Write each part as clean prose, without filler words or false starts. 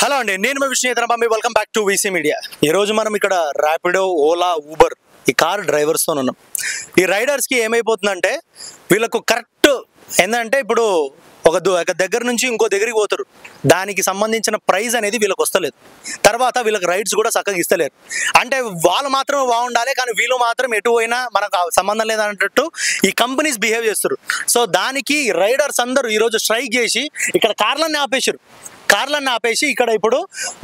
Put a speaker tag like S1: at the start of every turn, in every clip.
S1: Hello అండి, నేను మీ Vishnu. Welcome back to VC media. ఈరోజు మనం ఇక్కడ ర్యాపిడో, ఓలా, ఊబర్ ఈ కార్ డ్రైవర్స్తో ఉన్నాం. ఈ రైడర్స్కి ఏమైపోతుందంటే వీళ్ళకు కరెక్ట్ ఏంటంటే ఇప్పుడు ఒక దగ్గర నుంచి ఇంకో దగ్గరికి పోతారు, దానికి సంబంధించిన ప్రైజ్ అనేది వీళ్ళకి వస్తలేదు. తర్వాత వీళ్ళకి రైడ్స్ కూడా చక్కగా ఇస్తలేరు. అంటే వాళ్ళు మాత్రమే బాగుండాలి, కానీ వీళ్ళు మాత్రం ఎటు పోయినా మనకు సంబంధం లేదన్నట్టు ఈ కంపెనీస్ బిహేవ్ చేస్తారు. సో దానికి రైడర్స్ అందరూ ఈరోజు స్ట్రైక్ చేసి ఇక్కడ కార్లన్నీ ఆపేసి ఇక్కడ ఇప్పుడు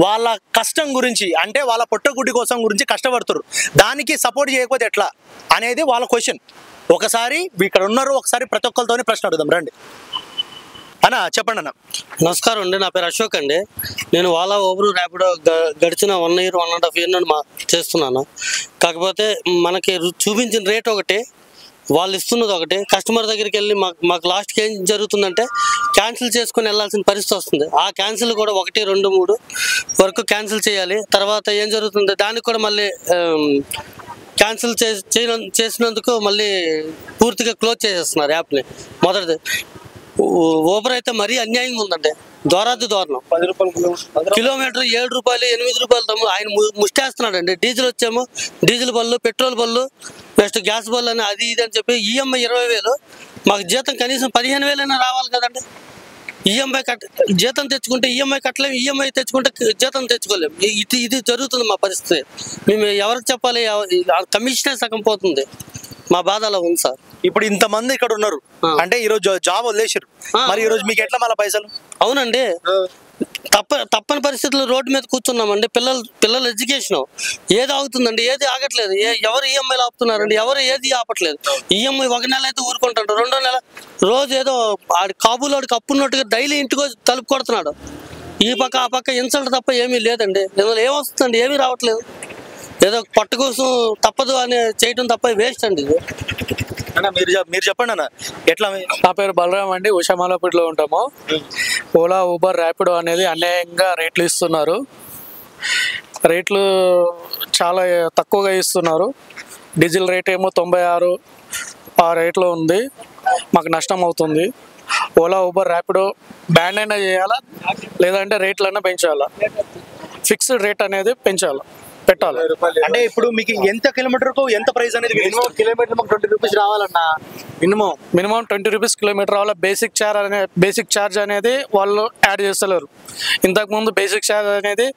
S1: వాళ్ళ కష్టం గురించి, అంటే వాళ్ళ పొట్టగుడ్డి కోసం గురించి కష్టపడుతున్నారు. దానికి సపోర్ట్ చేయకపోతే ఎట్లా అనేది వాళ్ళ క్వశ్చన్. ఒకసారి ఇక్కడ ఉన్నారు, ఒకసారి ప్రతి ఒక్కరితోనే ప్రశ్న అడుగుదాం రండి. అన్న చెప్పండి అన్న.
S2: నమస్కారం అండి, నా పేరు అశోక్ అండి. నేను ఓలా, ఊబర్, ర్యాపిడో గడిచిన 1 year 1.5 year నుండి చేస్తున్నాను. కాకపోతే మనకి చూపించిన రేట్ ఒకటి, వాళ్ళు ఇస్తున్నది ఒకటి. కస్టమర్ దగ్గరికి వెళ్ళి మాకు లాస్ట్కి ఏం జరుగుతుందంటే క్యాన్సిల్ చేసుకొని వెళ్ళాల్సిన పరిస్థితి వస్తుంది. ఆ క్యాన్సిల్ కూడా 1, 2, 3 వరకు క్యాన్సిల్ చేయాలి. తర్వాత ఏం జరుగుతుంది, దానికి కూడా మళ్ళీ క్యాన్సిల్ చేసినందుకు మళ్ళీ పూర్తిగా క్లోజ్ చేసేస్తున్నారు యాప్ని. మొదటిది ఊబర్ అయితే మరీ అన్యాయంగా ఉందండి, దారుణం. 10 రూపాయలు కిలోమీటర్, 7 రూపాయలు 8 రూపాయలు ఆయన ముష్టేస్తున్నాడండి. డీజిల్ వచ్చేమో డీజిల్ బళ్ళు, పెట్రోల్ బళ్ళు, నెక్స్ట్ గ్యాస్ బళ్ళు అని అది ఇది అని చెప్పి ఈఎంఐ 20,000. మాకు జీతం కనీసం 15,000 రావాలి కదండి. ఈఎంఐ జీతం తెచ్చుకుంటే ఈఎంఐ కట్టలేము, ఈఎంఐ తెచ్చుకుంటే జీతం తెచ్చుకోలేము. ఇది జరుగుతుంది మా పరిస్థితి. మేము ఎవరికి చెప్పాలి? కమిషనే సగం పోతుంది. మా బాధ అలా ఉంది సార్.
S1: ఇప్పుడు ఇంతమంది ఇక్కడ ఉన్నారు అంటే ఈరోజు జాబ్ వదిలేసారు, మరి ఈరోజు మీకు ఎట్లా మళ్ళీ పైసలు?
S2: అవునండి, తప్పని పరిస్థితుల్లో రోడ్డు మీద కూర్చున్నామండి. పిల్లల ఎడ్యుకేషన్ ఏది ఆగుతుందండి, ఏది ఆగట్లేదు. ఎవరు ఈఎంఐలు ఆపుతున్నారండి, ఎవరు ఏది ఆపట్లేదు. ఈఎంఐ 1 నెల అయితే ఊరుకుంటాడు, 2వ నెల రోజు ఏదో కాబూలోడికి అప్పున్నట్టుగా డైలీ ఇంటికి తలుపు కొడుతున్నాడు. ఈ పక్క ఆ పక్క ఇన్సల్ట్ తప్ప ఏమీ లేదండి. ఇందులో ఏమొస్తుందండి, ఏమీ రావట్లేదు. ఏదో పట్టు కోసం తప్పదు అని చేయడం తప్ప వేస్ట్ అండి.
S1: మీరు చెప్పండి అన్న ఎట్లా?
S3: నా పేరు బలరాం అండి, ఉషామాలపూడిలో ఉంటాము. ఓలా, ఊబర్, ర్యాపిడో అనేది అన్యాయంగా రేట్లు ఇస్తున్నారు. రేట్లు చాలా తక్కువగా ఇస్తున్నారు. డీజిల్ రేట్ ఏమో 96 ఆ రేట్లో ఉంది. మాకు నష్టం అవుతుంది. ఓలా, ఊబర్, ర్యాపిడో బ్యాన్ అయినా చేయాలా, లేదంటే రేట్లైనా పెంచాలా. ఫిక్స్డ్ రేట్ అనేది పెట్టాలి.
S1: అంటే ఇప్పుడు మీకు ఎంత కిలోమీటర్కు ఎంత ప్రైస్ అనేది?
S2: కిలోమీటర్ 20 రూపీస్ రావాలన్నా,
S3: మినిమం 20 రూపీస్ కిలోమీటర్ రావాలి. బేసిక్ ఛార్జ్ అనేది వాళ్ళు యాడ్ చేస్తలేరు. ఇంతకుముందు బేసిక్ ఛార్జ్ అనేది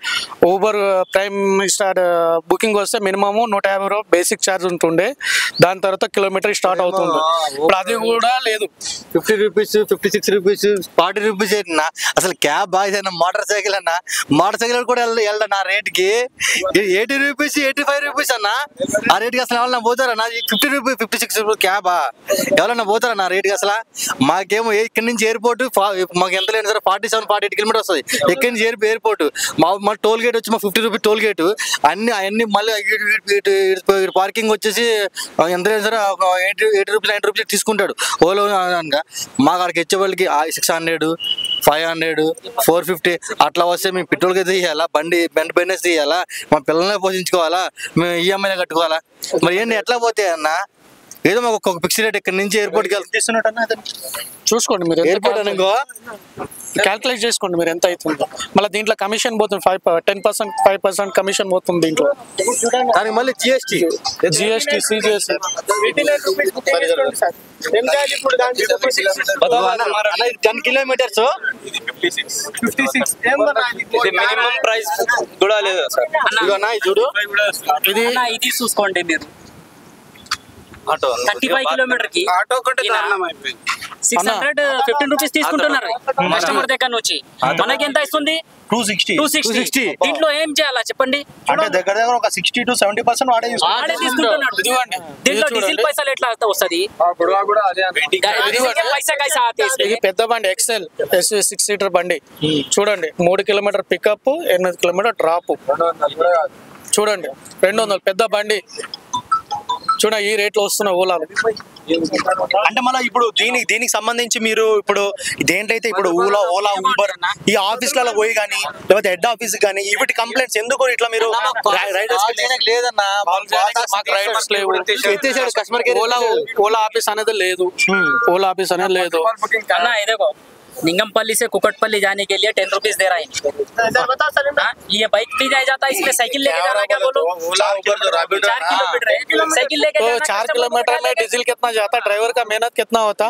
S3: ఊబర్ ప్రైమ్ స్టార్ బుకింగ్ వస్తే మినిమము 150 రూపాయలు బేసిక్ ఛార్జ్ ఉంటుండే. దాని తర్వాత కిలోమీటర్ స్టార్ట్ అవుతుంది. ఇప్పుడు అది కూడా లేదు.
S2: 50 రూపీస్, 56 రూపీస్, 40 రూపీస్ అయినా అసలు క్యాబ్ బాయ్స్ అయినా మోటార్ సైకిల్ కూడా వెళ్ళనా రేట్కి 80 రూపీస్, 85 రూపీస్ అన్న. ఆ రేట్కి అసలు ఎవరన్నా పోతారన్నా? 50 రూపీస్, 56 రూపీస్ క్యాబా ఎవరన్నా పోతారన్నా రేట్కి? అసలు మాకేమో ఇక్కడి నుంచి ఎయిర్పోర్ట్ మాకు ఎంత లేదు సార్, 47-48 కిలోమీటర్ వస్తుంది ఇక్కడి నుంచి ఎయిర్పోర్ట్. మా టోల్ గేట్ వచ్చి మా 50 రూపీస్ టోల్ గేటు అవన్నీ మళ్ళీ పార్కింగ్ వచ్చేసి ఎంత లేదు సార్, 80 రూపీస్ 90 రూపీస్ తీసుకుంటాడు ఓలో అనగా. మాకు అక్కడికి వచ్చే వాళ్ళకి 600, 500, 450 అట్లా వస్తే మేము పెట్రోల్కి అయితే తీయాలా, బండి తీయాలా, మా పిల్లల్ని పోషించుకోవాలా, మేము ఈఎంఐలో కట్టుకోవాలా. మరి ఏంటి ఎట్లా పోతే అన్న? ఏదో మాకు ఒక ఫిక్స్ రేట్ ఇక్కడ నుంచి ఎయిర్పోర్ట్కి వెళ్తున్నట్టు
S3: చూసుకోండి. మీరు
S2: ఎయిర్పోర్ట్ అనుకో
S3: క్యాల్కులేట్ చేసుకోండి మీరు ఎంత అవుతుందో. మళ్ళీ దీంట్లో కమిషన్ పోతుంది, 5% కమిషన్ పోతుంది దీంట్లో.
S2: దానికి మళ్ళీ GST,
S3: CGST.
S2: 10 kilometres 56
S4: minimum price కూడా లేదు సార్.
S2: చూడు,
S4: ఇది చూసుకోండి మీరు. 35 కిలోమీటర్ కి
S5: ఆటో కంటే
S4: 615 రూపీస్ తీసుకుంటున్నారు కస్టమర్ దగ్గర నుంచి. మనకి ఎంత ఇస్తుంది? 260. దీంట్లో ఏం చేయాలా చెప్పండి?
S1: అంటే దగ్గర ఒక 60 to 70% వాడే
S4: తీసుకుంటున్నాడు. దీంట్లో డీజిల్ పైసలు ఎట్లా వస్తుంది?
S3: ఇది పెద్ద బండి ఎక్సెల్ 6 సీటర్ బండి చూడండి. 3 కిలోమీటర్ పికప్, 8 కిలోమీటర్ డ్రాప్. చూడండి 200 పెద్ద బండి చూడ. ఈ రేట్లో వస్తున్న ఓలాలు.
S1: అంటే మళ్ళీ ఇప్పుడు దీనికి సంబంధించి మీరు ఇప్పుడు దేంట్లయితే ఇప్పుడు ఓలా, ఊబర్ ఈ ఆఫీస్లలో పోయి కానీ లేకపోతే హెడ్ ఆఫీస్ కానీ వీటి కంప్లైంట్స్ ఎందుకు ఇట్లా మీరు
S2: లేదన్నా?
S3: ఓలా ఆఫీస్ అనేది లేదు. ఓలా ఆఫీస్ అనేది లేదు.
S4: निंगमपल्ली से कुकटपल्ली जाने के लिए 10 रुपीज दे रहा है। हाँ, ये बाइक भी नहीं जाता, इसमें साइकिल लेके जाना क्या बोलो? 4 किलोमीटर है, साइकिल लेके
S3: तो
S4: जाना
S3: 4 किलोमीटर में डीजल कितना जाता, ड्राइवर का मेहनत कितना होता?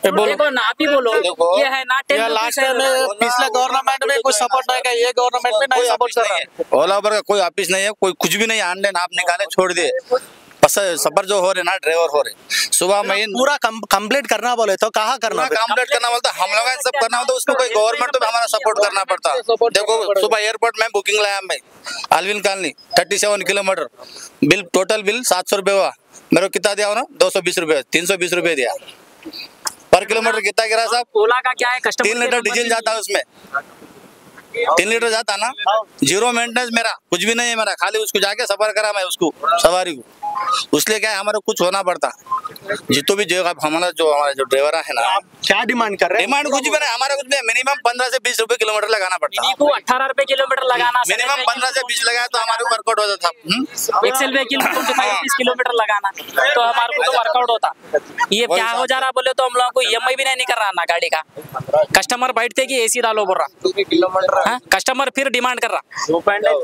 S3: बोलो।
S4: देखो ना, आप ही बोलो, ये है ना 10
S3: लास्ट में पिछले गवर्नमेंट में कुछ सपोर्ट नहीं किया, ये गवर्नमेंट में नहीं सपोर्ट कर रहा है।
S5: ओला उबर का कोई ऑफिस नहीं है, कोई कुछ भी नहीं, ऑनलाइन आप निकाले छोड़ दिए, बस सफर जो हो रहे ना ड्राइवर हो रहे। सुबह में
S1: पूरा कंप्लीट करना बोले तो कहाँ करना?
S5: कंप्लीट करना बोलता, हम लोग सब करना होता, उसको कोई गवर्नमेंट तो हमारा सपोर्ट करना पड़ता। देखो सुबह एयरपोर्ट में बुकिंग लाया मैं, Alvin colony 37 kilometre, bill total bill 700 रुपये हुआ, मेरे को कितना दिया ना 220 रुपये, 320 रुपये दिया पर किलोमीटर। कितना गिरा साहब?
S4: ओला का क्या है, कस्टमर
S5: 3 लीटर डीजल जाता है उसमें, 3 लीटर जाता ना, जीरो मेंटेनेंस मेरा कुछ भी नहीं है, मेरा खाली उसको जाके सफर करा मैं उसको सवारी को, उसलिए क्या है हमारा कुछ होना पड़ता। जितो भी जो हमारा जो ड्राइवर है ना,
S1: क्या डिमांड कर रहे हैं?
S5: डिमांड कुछ भी नहीं हमारा, कुछ भी मिनिमम 15 से 20 रुपए किलोमीटर लगाना पड़ता है।
S4: को 18 रुपए किलोमीटर लगाना,
S5: मिनिमम 15 से 20 लगाया तो हमारे को वर्कआउट होता था।
S4: एक्सेल व्हीकल 25 रुपीस किलोमीटर लगाना तो हमारे को तो वर्कआउट होता। ये क्या हो जा रहा बोले तो हम लोगों को EMI भी नहीं कर रहा ना गाड़ी का। कस्टमर बैठते कि AC डालो बोल रहा, कस्टमर फिर डिमांड कर रहा,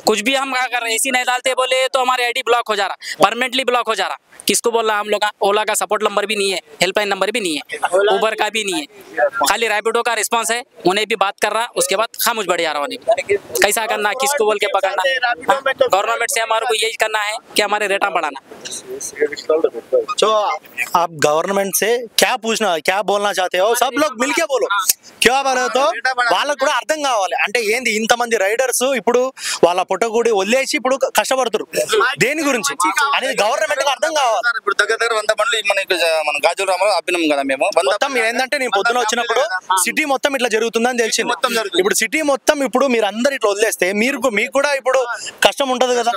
S4: कुछ भी हम अगर AC नहीं डालते बोले तो हमारे ID ब्लॉक हो जा रहा, परमानेंटली ब्लॉक हो जा रहा। किसको बोल रहा हम लोग का? ओला का सपोर्ट नंबर भी नहीं है, हेल्पलाइन नंबर भी नहीं है, उबर का भी नहीं है, खाली रैपिडो का रिस्पांस है, उन्हें भी बात कर रहा, उसके बाद खामोश बढ़ जा रहा उन्हें। कैसा करना, किसको बोल के पकड़ना? गवर्नमेंट से हमारे को यही करना है कि हमारे रेटा बढ़ाना।
S1: तो आप गवर्नमेंट से क्या पूछना, क्या बोलना चाहते हो? सब लोग मिलके बोलो, क्या बोले तो వాళ్ళకు కూడా అర్థం కావాలి, అంటే ఏంది ఇంతమంది రైడర్స్ ఇప్పుడు వాళ్ళ పుట్టగూడి వదిలేసి ఇప్పుడు కష్టపడుతున్నారు దేని గురించి అనేది గవర్నమెంట్ కి అర్థం కావాలి.
S5: ఇప్పుడు దగ్గర 100 బండ్లు మన గాజుల రామలో ఆపినాం కదా మేము.
S1: మొత్తం ఏంటంటే నేను పొద్దున వచ్చినప్పుడు సిటీ మొత్తం ఇట్లా జరుగుతుందని తెలిసింది. ఇప్పుడు సిటీ మొత్తం ఇప్పుడు మీరు అందరు ఇట్లా వదిలేస్తే మీకు కూడా ఇప్పుడు కష్టం ఉంటది కదా.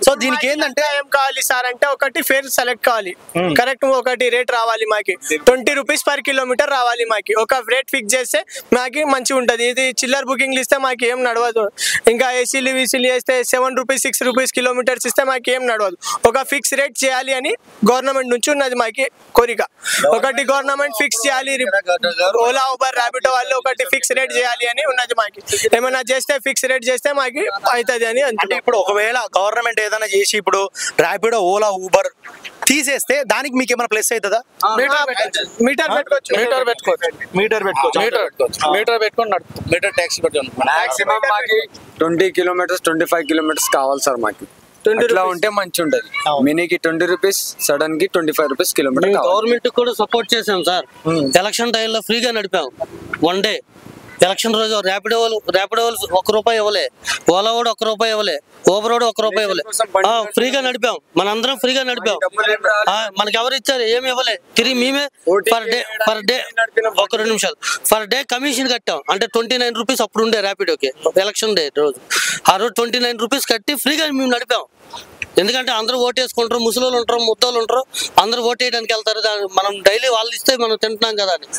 S1: సో దీనికి ఏంటంటే
S6: ఏం కావాలి సార్ అంటే ఒకటి ఫేర్ సెలెక్ట్ కావాలి, కరెక్ట్ ఒకటి రేట్ రావాలి మాకి, 20 రూపీస్ పర్ కిలోమీటర్ రావాలి మాకి. ఒక రేట్ ఫిక్స్ చేస్తే మాకి మంచిగా ఉంటది. ఇది చిల్లర్ బుకింగ్ ఇస్తే మాకు ఏం నడవదు. ఇంకా ఏసీలు వీసీలు వేస్తే 7 రూపీస్ 6 రూపీస్ కిలోమీటర్స్ ఇస్తే మాకు ఏం నడవదు. ఒక ఫిక్స్ రేట్ చేయాలి అని గవర్నమెంట్ నుంచి ఉన్నది మాకి కోరిక. ఒకటి గవర్నమెంట్ ఫిక్స్ చేయాలి, ఓలా ఉబర్ ర్యాపిడో వాళ్ళు ఒకటి ఫిక్స్ రేట్ చేయాలి అని ఉన్నది మాకి. ఏమైనా చేస్తే ఫిక్స్ రేట్ చేస్తే మాకి అవుతుంది అని.
S1: అంటే ఇప్పుడు ఒకవేళ గవర్నమెంట్ ఏదైనా చేసి ఇప్పుడు ర్యాపిడో ఓలా ఊబర్ తీసేస్తే దానికి మీకు ఏమైనా ప్లస్ అవుతుందా?
S6: మీటర్ పెట్టుకోవచ్చు,
S3: మీటర్ పెట్టుకొని
S5: మీటర్ ట్యాక్సీ పెట్టాను.
S7: మాక్సిమం మాకి 20 కిలోమీటర్స్ 25 కిలోమీటర్స్ కావాలి సార్ మాకి. అట్లా ఉంటే మంచి ఉంటది. మినీకి 20 రూపీస్, సడన్ కి 25 రూపీస్ కిలోమీటర్.
S2: గవర్నమెంట్ కూడా సపోర్ట్ చేసాం సార్. ఎలక్షన్ టైంలో ఫ్రీగా నడిపాం 1 డే. ఎలక్షన్ రోజు ర్యాపిడో వాళ్ళు ₹1 ఇవ్వలే, ఓలా వాడు ₹1 ఇవ్వలే, ఊబర్ వాడు ₹1 ఇవ్వలే, ఫ్రీగా నడిపాం. మనందరం ఫ్రీగా నడిపాం. మనకి ఎవరు ఇచ్చారు? ఏమి ఇవ్వలే. తిరిగి మేమే పర్ డే ఒక 2 నిమిషాలు పర్ డే కమిషన్ కట్టాం. అంటే 29 రూపీస్ అప్పుడు ఉండే ర్యాపిడోకి ఎలక్షన్ డే రోజు. ఆ రోజు 29 రూపీస్ కట్టి ఫ్రీగా మేము నడిపాం. ఎందుకంటే అందరూ ఓటేసుకుంటారు, ముసలోళ్ళు ఉంటారు, ముద్దోళ్ళు ఉంటారు, అందరూ ఓటేయడానికి వెళ్తారు. మనం డైలీ వాళ్ళు ఇస్తే మనం తింటున్నాం కదా అని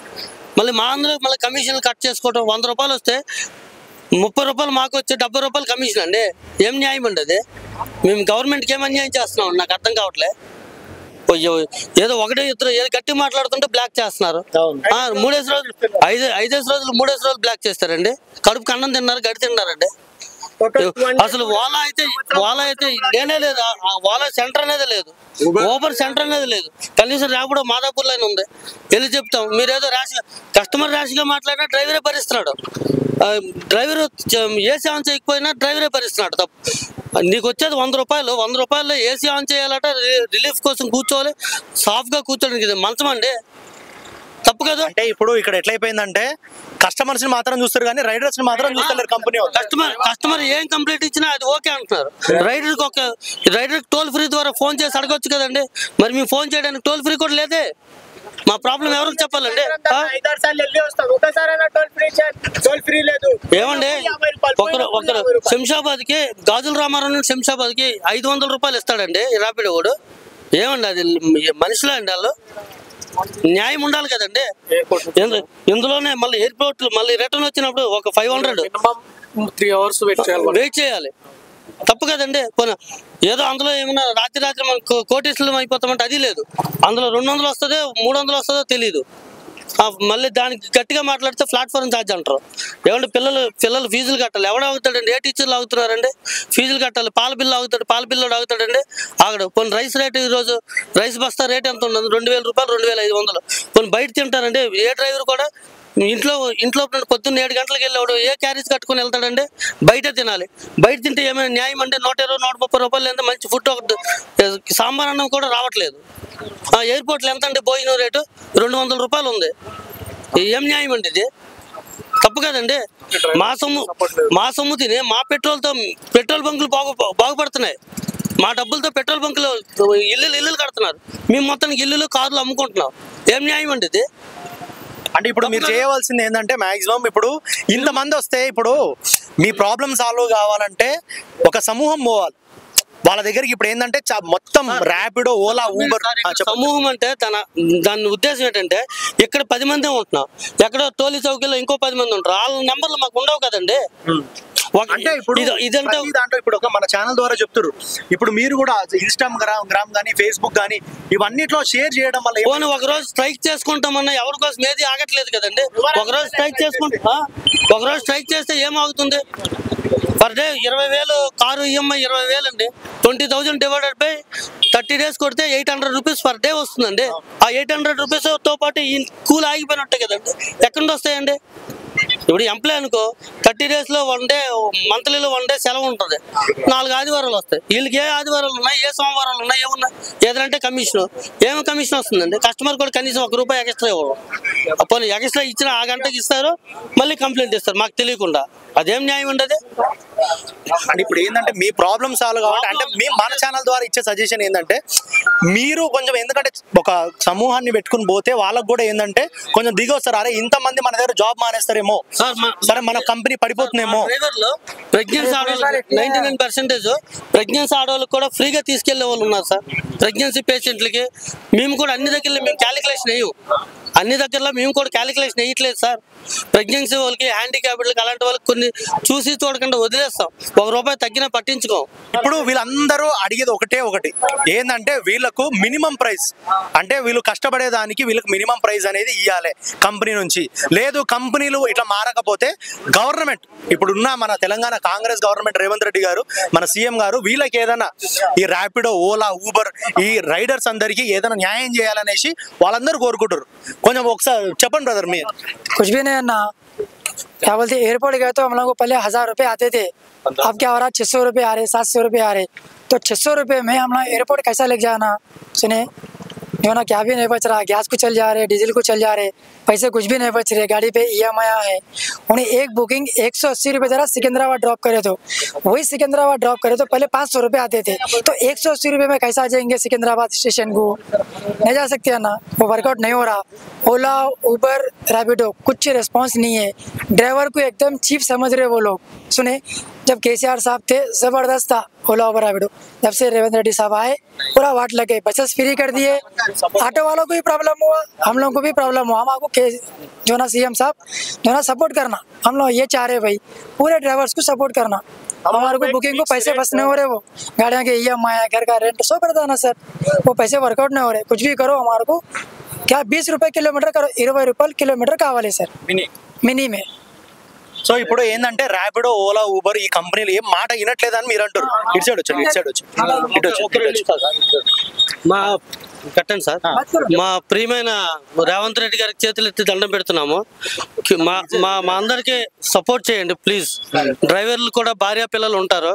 S2: మళ్ళీ మా అందరూ మళ్ళీ కమిషన్లు కట్ చేసుకోవటం. ₹100 వస్తే ₹30 మాకు వచ్చే ₹70 కమిషన్ అండి. ఏం న్యాయం అండి అది? మేము గవర్నమెంట్కి ఏం అన్యాయం చేస్తున్నాం నాకు అర్థం కావట్లే. ఏదో ఒకటే ఇద్దరు ఏదో గట్టి మాట్లాడుతుంటే బ్లాక్ చేస్తున్నారు. 3 రోజులు 5 రోజులు 3 రోజులు బ్లాక్ చేస్తారండి. కడుపుకి అన్నం తిన్నారు, గడి తిన్నారండి. అసలు ఓలా అయితే లేనే లేదు. ఓలా సెంటర్ అనేది లేదు, ఊబర్ సెంటర్ అనేది లేదు. కనీసం ర్యాపిడో మాదాపూర్ లైన్ ఉంది, వెళ్ళి చెప్తాం. మీరేదో కస్టమర్ ర్యాష్గా మాట్లాడినా డ్రైవరే భరిస్తున్నాడు. డ్రైవర్ ఏసీ ఆన్ చేయకపోయినా డ్రైవరే భరిస్తున్నాడు. తప్పు నీకు వచ్చేది ₹100 ఏసీ ఆన్ చేయాలట, రిలీఫ్ కోసం కూర్చోవాలి, సాఫ్ట్గా కూర్చోడానికి. ఇది మంచం అండి, తప్పు కదా.
S1: అంటే ఇప్పుడు ఇక్కడ ఎట్లయిపోయిందంటే కస్టమర్స్ ని మాత్రం చూస్తారు కానీ రైడర్స్ ని మాత్రం చూస్తలేరు కంపెనీ.
S2: కస్టమర్ ఏం కంప్లైంట్ ఇచ్చినా అది ఓకే అంటున్నారు. రైడర్ టోల్ ఫ్రీ ద్వారా ఫోన్ చేసి అడగొచ్చు కదండి. మరి మేము ఫోన్ చేయడానికి టోల్ ఫ్రీ కూడా లేదే. మా ప్రాబ్లం ఎవరికి చెప్పాలండి? ఏమండి ఒకరు శంషాబాద్ కి గాజుల రామారావు నుండి శంషాబాద్ కి ₹500 ఇస్తాడండి ర్యాపిడో వాడు. ఏమండి అది మనుషులే అండి వాళ్ళు? న్యాయం ఉండాలి కదండి. ఇందులోనే మళ్ళీ ఎయిర్పోర్ట్ మళ్ళీ రిటర్న్ వచ్చినప్పుడు ఒక 500
S3: 3 hours
S2: వెయిట్ చేయాలి. తప్పు కదండి. ఏదో అందులో ఏమన్నా రాత్రి మనం కోటీశ్వరం అయిపోతామంటే అది లేదు. అందులో 200 వస్తుందో 300 వస్తుందో తెలియదు. మళ్ళీ దానికి గట్టిగా మాట్లాడితే ప్లాట్ఫామ్ ఛార్జ్ అంటారు. ఏమంటే పిల్లలు ఫీజులు కట్టాలి. ఎవడు ఆగుతాడండి? ఏ టీచర్లు ఆగుతున్నారండి? ఫీజులు కట్టాలి. పాల బిల్లు ఆగుతాడు, పాల బిల్లు ఆగుతాడండి? ఆగడు. కొన్ని రైస్ రేటు ఈరోజు రైస్ బస్తా రేట్ ఎంత ఉన్నది? 2,000 రూపాయలు, 2,500. కొన్ని బయట తింటారండి. ఏ డ్రైవర్ కూడా ఇంట్లో పొద్దున్న 7 గంటలకు వెళ్ళాడు ఏ క్యారేజ్ కట్టుకుని వెళ్తాడండి? బయట తినాలి. బయట తింటే ఏమైనా న్యాయం అంటే 120, 130 రూపాయలు ఎంత మంచి ఫుడ్ ఒకటి సాంబార్ అన్నం కూడా రావట్లేదు. ఎయిర్పోర్ట్లో ఎంత అండి భోజనం రేటు? 200 రూపాయలు ఉంది. ఏం న్యాయం అండి ఇది? తప్పు కదండి. మా సొమ్ము తిని మా పెట్రోల్ బంకులు బాగుపడుతున్నాయి. మా డబ్బులతో పెట్రోల్ బంకులు ఇల్లులు కడుతున్నారు. మేము మొత్తానికి ఇల్లులు కార్లు అమ్ముకుంటున్నాం. ఏం న్యాయం అండి ఇది?
S1: అంటే ఇప్పుడు మీరు చేయవలసింది ఏంటంటే మాక్సిమం ఇప్పుడు ఇంతమంది వస్తే ఇప్పుడు మీ ప్రాబ్లమ్ సాల్వ్ కావాలంటే ఒక సమూహం పోవాలి వాళ్ళ దగ్గరికి. ఇప్పుడు ఏంటంటే మొత్తం ర్యాపిడో, ఓలా, ఊబర్
S2: సమూహం అంటే దాని ఉద్దేశం ఏంటంటే ఇక్కడ 10 మంది ఉంటున్నాం, ఎక్కడో టోలీ చౌకీలో ఇంకో 10 మంది ఉంటారు. వాళ్ళ నెంబర్లు మాకు ఉండవు కదండి.
S1: అంటే ఇప్పుడు ఇదంటే దాంట్లో ఇప్పుడు ఒక మన ఛానల్ ద్వారా చెప్తారు. ఇప్పుడు మీరు కూడా ఇన్స్టాగ్రామ్ కానీ ఫేస్బుక్ కానీ ఇవన్నిట్లో షేర్ చేయడం వల్ల
S2: ఒక రోజు స్ట్రైక్ చేసుకుంటామన్నా ఎవరి కోసం ఏది ఆగట్లేదు కదండి. ఒకరోజు స్ట్రైక్ చేస్తే ఏమవుతుంది? పర్ డే 20,000 కారు ఈఎంఐ 20,000 అండి. 20,000 డివైడెడ్ బై 30 days కొడితే 800 రూపీస్ పర్ డే వస్తుందండి. ఆ 800 రూపీస్ తో పాటు ఈ కూలి ఆగిపోయినట్టే కదండి. ఎక్కడి నుంచి వస్తాయండి? ఇప్పుడు ఎంప్లాయ్ అనుకో 30 days లో 1 డే, మంత్లీలో 1 డే సెలవు ఉంటుంది. 4 ఆదివారాలు వస్తాయి. వీళ్ళకి ఏ ఆదివారాలు ఉన్నాయి, ఏ సోమవారాలు ఉన్నాయి, ఏమున్నాయి? ఏదంటే కమిషన్ వస్తుందండి. కస్టమర్ కూడా కనీసం ₹1 ఎక్స్ట్రా ఇవ్వరు. అప్పుడు ఎక్స్ట్రా ఇచ్చిన ఆ గంటకి ఇస్తారు, మళ్ళీ కంప్లైంట్ ఇస్తారు మాకు తెలియకుండా. అదేం న్యాయం ఉండదు.
S1: అంటే ఇప్పుడు ఏంటంటే మీ ప్రాబ్లమ్ సాల్వ్ కావాలి అంటే మన ఛానల్ ద్వారా ఇచ్చే సజెషన్ ఏంటంటే మీరు కొంచెం, ఎందుకంటే ఒక సమూహాన్ని పెట్టుకుని పోతే వాళ్ళకి కూడా ఏంటంటే కొంచెం దిగొస్తారు. అరే ఇంతమంది మన దగ్గర జాబ్ మానేస్తారేమో, సరే మన కంపెనీ పడిపోతుందేమో.
S2: ప్రెగ్నెన్సీ ఆడవాళ్ళు 99% ప్రెగ్నెన్సీ ఆడవాళ్ళకి కూడా ఫ్రీగా తీసుకెళ్లే వాళ్ళు ఉన్నారు సార్. ప్రెగ్నెన్సీ పేషెంట్లకి మేము కూడా అన్ని దగ్గరలో మేము క్యాలిక్యులేషన్ వేయము. అన్ని దగ్గరలో మేము కూడా క్యాలిక్యులేషన్ వేయట్లేదు సార్. ప్రెగ్నెన్సీ వాళ్ళకి, హ్యాండిక్యాప్డ్లకి, అలాంటి వాళ్ళకి కొన్ని చూసి చూడకుండా వదిలేస్తాం. ₹1 తగ్గినా పట్టించుకోం.
S1: ఇప్పుడు వీళ్ళందరూ అడిగేది ఒకటి ఏంటంటే వీళ్ళకు మినిమం ప్రైస్, అంటే వీళ్ళు కష్టపడేదానికి వీళ్ళకి మినిమం ప్రైస్ అనేది ఇవ్వాలి కంపెనీ నుంచి. లేదు కంపెనీలు ఇట్లా మారకపోతే గవర్నమెంట్, ఇప్పుడున్న మన తెలంగాణ కాంగ్రెస్ గవర్నమెంట్ రేవంత్ రెడ్డి గారు, మన సీఎం గారు వీళ్ళకి ఏదైనా ఈ ర్యాపిడో, ఓలా, ఊబర్ ఈ రైడర్స్ అందరికీ ఏదైనా న్యాయం చేయాలనేసి వాళ్ళందరూ కోరుకుంటారు. కొంచెం ఒకసారి చెప్పండి బ్రదర్ మీరు.
S8: कुछ भी नहीं है ना, क्या बोलते एयरपोर्ट गए तो हम लोग को पहले 1000 रुपये आते थे, अब क्या हो रहा 600 रुपये आ रहे, 700 रुपये आ रहे. तो 600 रुपये में हम लोग एयरपोर्ट कैसा लेके जाना? सुने जो ना क्या भी नहीं बच रहा, गैस को चल जा रहे, डीजल को चल जा रहे, पैसे कुछ भी नहीं बच रहे. गाड़ी पे EMI है. उन्हें एक बुकिंग 180 रुपये जरा सिकंदराबाद ड्रॉप करे तो वही सिकंदराबाद ड्रॉप करे तो पहले 500 रुपये आते थे. तो 180 रुपये में कैसा जाएंगे सिकंदराबाद स्टेशन को? नहीं जा सकते है ना, वो वर्कआउट नहीं हो रहा. ओला, उबर, रैपिडो कुछ रिस्पॉन्स नहीं है. ड्राइवर को एकदम चीप समझ रहे वो लोग. सुने जब KCR साहब थे जबरदस्त था ओला, उबर, रैपिडो. जब से रेवंत रेड्डी साहब आए पूरा वाट लगे, बसेस फ्री कर दिए. ऑटो वालों को भी प्रॉब्लम हुआ, हम लोगों को भी प्रॉब्लम हुआ. हम आपको जो ना CM साहब जो ना सपोर्ट करना, हम लोग ये चाह रहे भाई पूरे ड्राइवर्स को सपोर्ट करना. हमारे को बुकिंग को पैसे बस नहीं हो रहे, वो गाड़ियाँ के EMI, घर का रेंट सो करता ना सर, वो पैसे वर्कआउट नहीं हो रहे. कुछ भी करो हमारे को क्या 20 रुपये किलोमीटर करो, 20 రూపాయలు కిలోమీటర్ కావాలి సార్ మినీ మే.
S1: సో ఇప్పుడు ఏంటంటే ర్యాపిడో, ఓలా, ఊబర్ ఈ కంపెనీలు ఏం మాట వినట్లేదని మీరు అంటారు. ఇటు సైడ్ వచ్చి
S2: కట్టండి సార్. మా ప్రియమైన రేవంత్ రెడ్డి గారికి చేతులు ఎత్తి దండం పెడుతున్నాము. మా అందరికి సపోర్ట్ చేయండి ప్లీజ్. డ్రైవర్లు కూడా భార్య పిల్లలు ఉంటారు.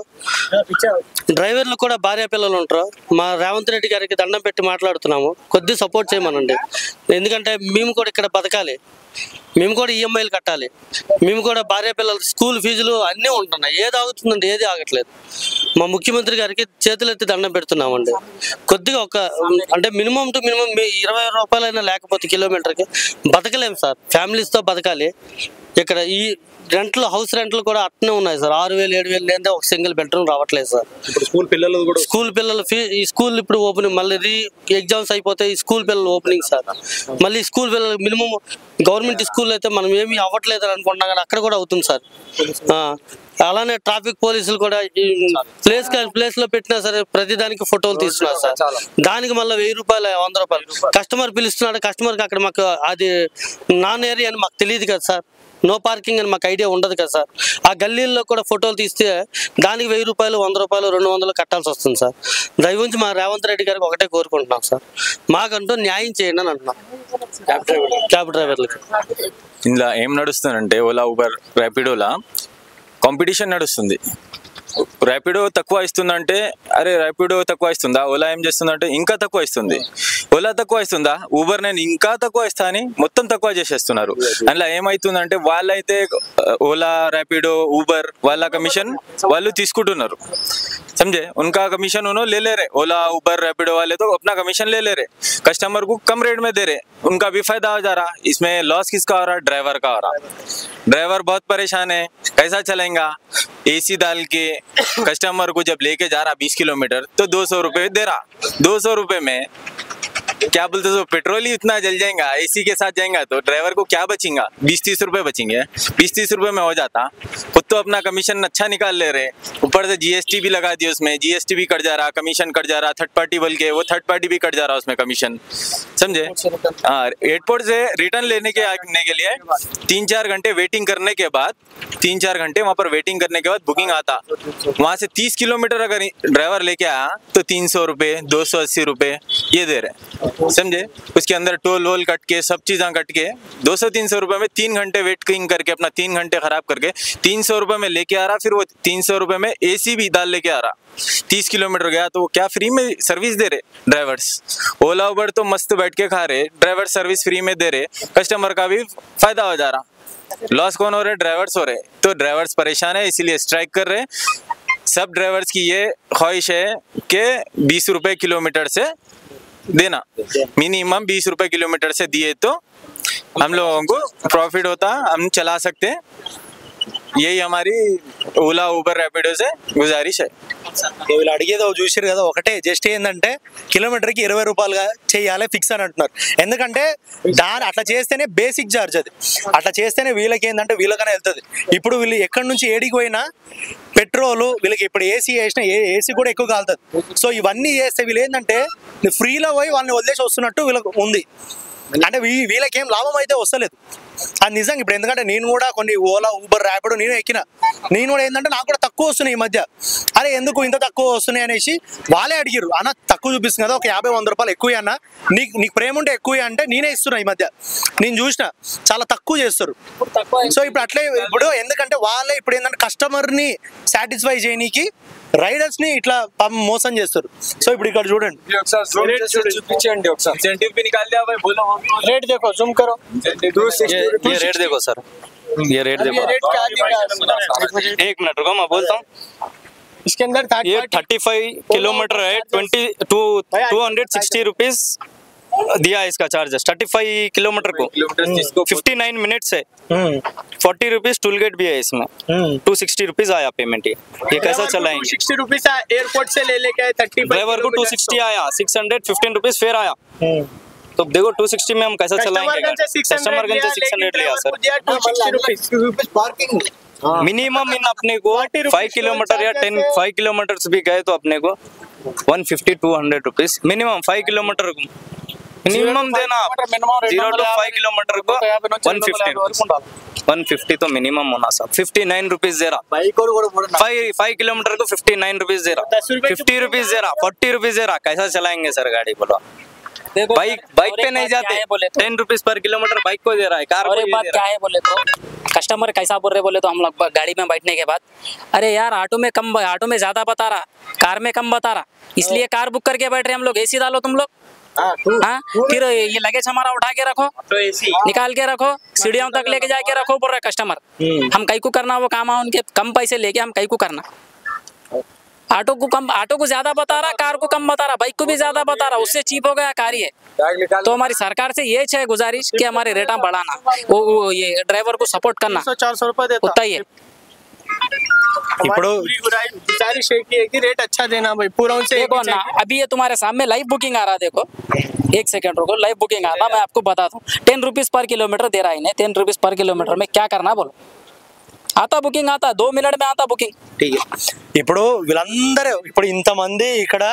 S2: మా రేవంత్ రెడ్డి గారికి దండం పెట్టి మాట్లాడుతున్నాము. కొద్ది సపోర్ట్ చేయమనండి. ఎందుకంటే మేము కూడా ఇక్కడ బతకాలి, మేము కూడా EMIలు కట్టాలి, మేము కూడా భార్య పిల్లలు స్కూల్ ఫీజులు అన్నీ ఉంటున్నాయి. ఏది ఆగుతుందండి? ఏది ఆగట్లేదు. మా ముఖ్యమంత్రి గారికి చేతులెత్తి దండం పెడుతున్నామండి. కొద్దిగా అంటే మినిమం టు మినిమం 20 రూపాయలైనా లేకపోతే కిలోమీటర్కి బతకలేము సార్. ఫ్యామిలీస్తో బతకాలి. ఇక్కడ రెంట్లు హౌస్ రెంట్లు కూడా అట్నే ఉన్నాయి సార్. 6,000 7,000 లేదా ఒక సింగిల్ బెడ్రూమ్ రావట్లేదు సార్.
S1: ఇప్పుడు స్కూల్ పిల్లలు కూడా
S2: స్కూల్ పిల్లలు ఈ స్కూల్ ఇప్పుడు ఓపెనింగ్, మళ్ళీ ఎగ్జామ్స్ అయిపోతే ఈ స్కూల్ పిల్లలు ఓపెనింగ్ సార్. మళ్ళీ స్కూల్ పిల్లలు మినిమం గవర్నమెంట్ స్కూల్ అయితే మనం ఏమీ అవ్వట్లేదు అని అనుకుంటున్నాం, కానీ అక్కడ కూడా అవుతుంది సార్. అలానే ట్రాఫిక్ పోలీసులు కూడా ప్లేస్ లో పెట్టినా సరే ప్రతిదానికి ఫోటోలు తీస్తున్నారు సార్. దానికి మళ్ళీ 1,000 రూపాయలు 100 రూపాయలు. కస్టమర్ పిలుస్తున్నాడు, కస్టమర్కి అక్కడ మాకు అది నాన్ ఏరియా అని మాకు తెలియదు కదా సార్. నో పార్కింగ్ అని మాకు ఐడియా ఉండదు కదా సార్. ఆ గల్లీల్లో కూడా ఫోటోలు తీస్తే దానికి 1,000 రూపాయలు 100 రూపాయలు 200 కట్టాల్సి వస్తుంది సార్. దాని గురించి మా రేవంత్ రెడ్డి గారికి ఒకటే కోరుకుంటున్నాం సార్, మాకంటూ న్యాయం చేయండి అని అంటున్నాం క్యాబ్ డ్రైవర్లకి.
S9: ఇందులో ఏం నడుస్తుందంటే ఓలా ఊబర్ ర్యాపిడోలా కాంపిటీషన్ నడుస్తుంది. ర్యాపిడో తక్కువ ఇస్తుందంటే అరే ర్యాపిడో తక్కువ ఇస్తుందా, ఓలా ఏం చేస్తుందంటే ఇంకా తక్కువ ఇస్తుంది. ఓలా తక్కువ ఇస్తుందా, ఊబర్ నేను ఇంకా తక్కువ ఇస్తా అని మొత్తం తక్కువ చేసేస్తున్నారు. అందులో ఏమవుతుందంటే వాళ్ళైతే ఓలా ర్యాపిడో ఊబర్ వాళ్ళ కమిషన్ వాళ్ళు తీసుకుంటున్నారు, समझे। उनका कमीशन उन्होंने ले रहे, ओला उबर रैपिडो वाले तो अपना कमीशन ले रहे, कस्टमर को कम रेट में दे रहे, उनका भी फायदा हो जा रहा। इसमें लॉस किसका हो रहा? ड्राइवर का हो रहा। ड्राइवर बहुत परेशान है, कैसा चलेगा? एसी डाल के कस्टमर को जब लेके जा रहा 20 किलोमीटर तो 200 रुपये दे रहा। 200 रुपये में क्या बोलते हो, पेट्रोल ही इतना जल जाएगा, एसी के साथ जाएगा तो ड्राइवर को क्या बचेगा? 20-30 रुपये बचेंगे। 20-30 रुपये में हो जाता। खुद तो अपना कमीशन अच्छा निकाल ले रहे, ऊपर से जीएसटी भी लगा दिया, उसमें जीएसटी भी कट जा रहा, कमीशन कट जा रहा, थर्ड पार्टी बोल के वो थर्ड पार्टी भी कट जा रहा उसमें कमीशन, समझे। हाँ, एयरपोर्ट से रिटर्न लेने के आने के लिए 3-4 घंटे वेटिंग करने के बाद 3-4 घंटे वहाँ पर वेटिंग करने के बाद बुकिंग आता। वहाँ से 30 किलोमीटर अगर ड्राइवर लेके आया तो 300 रुपये 280 रुपये ये दे रहे, समझे। उसके अंदर टोल वोल कट के सब चीज़ें कट के 200-300 रुपये में 3 घंटे वेटिंग करके अपना 3 घंटे खराब करके 300 रुपये में लेके आ रहा। फिर वो 300 रुपये में एसी भी डाल लेके आ रहा। 30 किलोमीटर गया तो वो क्या फ्री में सर्विस दे रहे ड्राइवर्स। ओला उबर तो मस्त बैठ के खा रहे, ड्राइवर सर्विस फ्री में दे रहे, कस्टमर का भी फायदा हो जा रहा। लॉस कौन हो रहे? ड्राइवर्स हो रहे। तो ड्राइवर्स परेशान है, इसीलिए स्ट्राइक कर रहे। सब ड्राइवर्स की ये ख्वाहिश है कि 20 रुपये किलोमीटर से देना, मिनिमम 20 रुपये किलोमीटर से दिए तो हम लोगों को प्रॉफिट होता, हम चला सकते हैं। यही हमारी ఓలా ఊబర్ ర్యాపిడో से గుజారిష్ है।
S1: వీళ్ళు అడిగేదో చూసారు కదా, ఒకటే జస్ట్ ఏంటంటే కిలోమీటర్కి 20 రూపాయలుగా చేయాలి ఫిక్స్ అని అంటున్నారు. ఎందుకంటే అట్లా చేస్తేనే బేసిక్ ఛార్జ్, అది అట్లా చేస్తేనే వీళ్ళకి ఏంటంటే వీళ్ళకనే వెళ్తుంది. ఇప్పుడు వీళ్ళు ఎక్కడి నుంచి ఏడికి పోయినా పెట్రోలు, వీళ్ళకి ఇప్పుడు ఏసీ వేసినా ఏసీ కూడా ఎక్కువ కాలుతుంది. సో ఇవన్నీ చేస్తే వీళ్ళు ఏంటంటే ఫ్రీలో పోయి వాళ్ళని వదిలేసి వస్తున్నట్టు వీళ్ళకి ఉంది. అంటే వీళ్ళకి ఏం లాభం అయితే వస్తలేదు, అది నిజంగా. ఇప్పుడు ఎందుకంటే నేను కూడా కొన్ని ఓలా ఊబర్ ర్యాపిడో నేను ఎక్కిన, నేను కూడా ఏంటంటే నాకు కూడా తక్కువ వస్తున్నాయి ఈ మధ్య. అరే ఎందుకు ఇంత తక్కువ వస్తున్నాయి అనేసి వాళ్ళే అడిగారు, అన్న తక్కువ చూపిస్తుంది కదా, ఒక 50-100 రూపాయలు ఎక్కువ అన్న, నీకు ప్రేమ ఉంటే ఎక్కువ అంటే నేనే ఇస్తున్నా. ఈ మధ్య నేను చూసిన చాలా తక్కువ చేస్తారు. సో ఇప్పుడు అట్లే ఇప్పుడు ఎందుకంటే వాళ్ళే ఇప్పుడు ఏంటంటే కస్టమర్ని సాటిస్ఫై చేయనీకి రైడర్స్ ని ఇట్లా మోసం చేస్తారు. సో ఇప్పుడు ఇక్కడ చూడండి,
S7: చూపించండి ఒకసారి
S9: इंसेंटिव भी निकाल दिया भाई, बोलो
S6: रेट देखो, जूम करो।
S9: ये रेट देखो सर, ये रेट देखो। एक मिनट रुको, मैं बोलता हूँ।
S6: इसके अंदर
S9: ये 35 किलोमीटर है, 260 रुपीज दिया है इसका चार्जेस। 35 किलोमीटर को 59 मिनट्स है, 40 रुपीज टूल गेट भी है इसमें, 260 रुपीज आया पेमेंट। ये कैसा चलाएंगे?
S6: 60 रुपीज एयरपोर्ट से ले लेके 30
S9: ड्राइवर को 260 आया, 615 रुपीज फेयर आया। तो देखो 260 में हम कैसा चलाएंगे? कस्टमर गन से 600 लिया सर। मिनिमम इन अपने को 5 किलोमीटर या 5 किलोमीटर भी गए तो अपने को 150-200 रुपीज मिनिमम 5 किलोमीटर मिनिमम देना। 0 to 5 किलोमीटर को 150 तो मिनिमम होना सर। 59 रुपीज दे रहा, 5 किलोमीटर को 59 रुपीज दे रहा, 50 रुपीज दे रहा, 40 रुपीज दे रहा। कैसा चलाएंगे सर गाड़ी? बोलो बाइक पे नहीं जाते, 10 रुपीज पर किलोमीटर बाइक को दे रहा है, कार
S4: और एक बात क्या है बोले तो कस्टमर कैसा बोल रहे बोले तो हम लोग गाड़ी में बैठने के बाद, अरे यार ऑटो में ज्यादा बता रहा, कार में कम बता रहा, इसलिए कार बुक करके बैठ रहे हम लोग। एसी डालो तुम लोग, हाँ फिर ये लगेज हमारा उठा के रखो, निकाल के रखो, सीढ़ियों तक लेके जाके रखो, बोल रहे कस्टमर। हम कई को करना वो काम है उनके, कम पैसे लेके हम कई को करना। ऑटो को ज्यादा बता रहा, कार को कम बता रहा, बाइक को भी ज्यादा बता रहा, उससे चीप हो गया कार। ये तो हमारी सरकार से ये है गुजारिश कि हमारे रेटा बढ़ाना, वो ये ड्राइवर को सपोर्ट करना,
S6: 400 रुपए देता
S4: उतना ही है।
S1: ఇప్పుడు
S6: गुजारिश है कि रेट अच्छा देना भाई, पूरा उनसे
S4: देखो ना, अभी ये तुम्हारे सामने लाइव बुकिंग आ रहा है, देखो 1 सेकंड रुको, लाइव बुकिंग आ रहा, मैं आपको बताता हूँ। 10 रुपीज पर किलोमीटर दे रहा है इन्हें, 10 रुपीज पर किलोमीटर में क्या करना बोलो, आता बुकिंग आता 2 मिनट में आता बुकिंग।
S1: ఇప్పుడు వీళ్ళందరూ ఇప్పుడు ఇంతమంది ఇక్కడ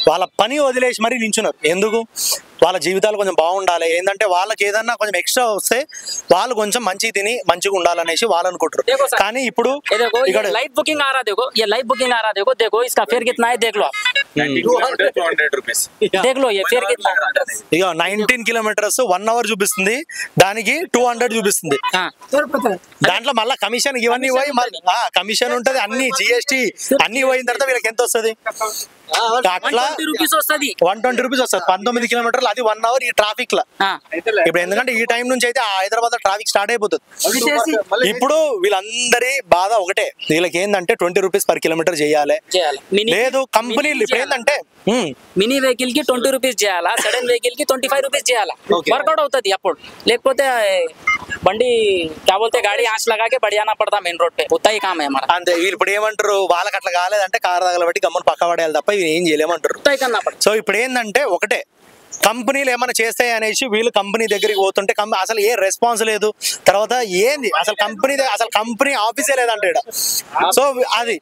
S1: వాళ్ళ పని వదిలేసి మరీ నించున్నారు. ఎందుకు? వాళ్ళ జీవితాలు కొంచెం బాగుండాలి, ఏంటంటే వాళ్ళకి ఏదన్నా కొంచెం ఎక్స్ట్రా వస్తే వాళ్ళు కొంచెం మంచిగా తిని మంచిగా ఉండాలనేసి వాళ్ళు అనుకుంటారు. కానీ ఇప్పుడు
S4: ఇక్కడ लाइव बुकिंग आ रहा, देखो ये लाइव बुकिंग आ रहा, देखो देखो इसका फेयर कितना है, देख लो आप,
S9: 200 rupees.
S4: देख लो ये फेयर कितना है।
S1: ఇక 19 కిలోమీటర్స్ 1 అవర్ చూపిస్తుంది, దానికి 200 చూపిస్తుంది. దాంట్లో మళ్ళీ కమిషన్ ఇవన్నీ పోయి కమిషన్ ఉంటది, అన్ని జిఎస్టీ అన్ని పోయిన తర్వాత వీళ్ళకి ఎంత వస్తుంది? అట్లా 120 రూపీస్ వస్తుంది 19 కిలోమీటర్లు, అది 1 అవర్ ఈ ట్రాఫిక్ లో. ఇప్పుడు ఎందుకంటే ఈ టైం నుంచి అయితే హైదరాబాద్ లో ట్రాఫిక్ స్టార్ట్ అయిపోతుంది. ఇప్పుడు వీళ్ళందరి బాధ ఒకటే, వీళ్ళకి ఏంటంటే 20 రూపీస్ పర్ కిలోమీటర్ చేయాలి. లేదు కంపెనీలు ఇప్పుడు ఏంటంటే
S4: మినీ వెహికల్ కి 20 రూపీస్ చేయాలా, సడన్ వెహికల్ కి 25 రూపీస్ చేయాలా, వర్కౌట్ అవుతుంది అప్పుడు. లేకపోతే బండి क्या बोलते गाड़ी आंच लगा के बढ़ जाना पड़ता मेन रोड पे, उतना ही काम है हमारा.
S1: అంతే. వీళ్ళు ఇప్పుడు ఏమంటారు, వాళ్ళకి అట్లా కాలేదంటే కారు తగలబట్టి గమ్మని పక్క పడేయాలి తప్ప ఇవి ఏం చేయలేమంటారు. సో ఇప్పుడు ఏంటంటే ఒకటే, కంపెనీలు ఏమైనా చేస్తాయి అనేసి వీళ్ళు కంపెనీ దగ్గరికి పోతుంటే అసలు ఏ రెస్పాన్స్ లేదు. తర్వాత ఏంది అసలు కంపెనీ ఆఫీసే లేదంట ఇక్కడ. సో అది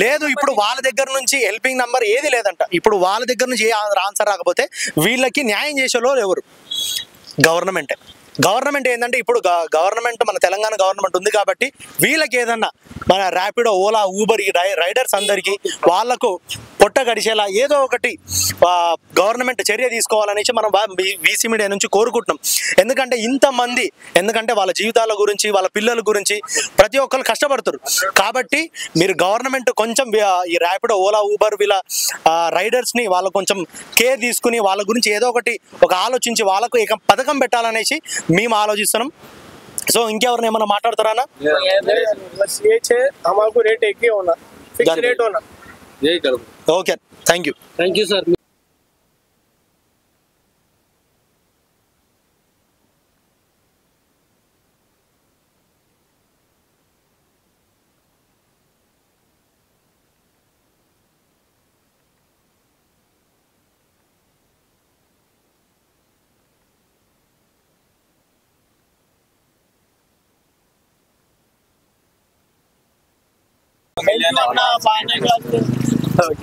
S1: లేదు. ఇప్పుడు వాళ్ళ దగ్గర నుంచి హెల్పింగ్ నంబర్ ఏది లేదంట. ఇప్పుడు వాళ్ళ దగ్గర నుంచి ఏ ఆన్సర్ రాకపోతే వీళ్ళకి న్యాయం చేసేలో ఎవరు? గవర్నమెంట్ ఏంటంటే ఇప్పుడు గవర్నమెంట్ మన తెలంగాణ గవర్నమెంట్ ఉంది కాబట్టి వీళ్ళకి ఏదన్నా మన ర్యాపిడో, ఓలా, ఊబర్ ఈ రైడర్స్ అందరికీ వాళ్ళకు పొట్ట గడిచేలా ఏదో ఒకటి గవర్నమెంట్ చర్య తీసుకోవాలనేసి మనం వీసీ మీడియా నుంచి కోరుకుంటున్నాం. ఎందుకంటే వాళ్ళ జీవితాల గురించి, వాళ్ళ పిల్లల గురించి ప్రతి ఒక్కరు కష్టపడుతారు. కాబట్టి మీరు గవర్నమెంట్ కొంచెం ఈ ర్యాపిడో, ఓలా, ఊబర్ వీళ్ళ రైడర్స్ని వాళ్ళ కొంచెం కేర్ తీసుకుని వాళ్ళ గురించి ఏదో ఒకటి ఆలోచించి వాళ్ళకు ఇక పథకం పెట్టాలనేసి మేము ఆలోచిస్తున్నాం. సో ఇంకెవరిని ఏమన్నా మాట్లాడతారా?
S6: రేట్ ఎక్కువ होना, फिक्स रेट होना.
S1: Okay, thank you
S2: sir.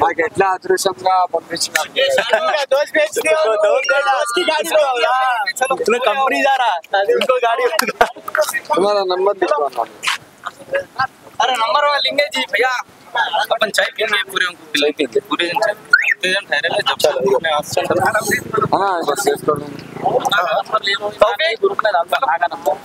S7: మాకు ఎట్లా అదృశ్యంగా పంపించినారు.
S1: कंपनी जा रहा उनको गाड़ी
S7: तुम्हारा नंबर लिखवाना.
S2: अरे नंबर वाला लेंगे जी भैया, अपन चाय पीएंगे पूरे पूरे ठहरे
S7: हाँ बस
S2: ग्रुप में डालता नंबर.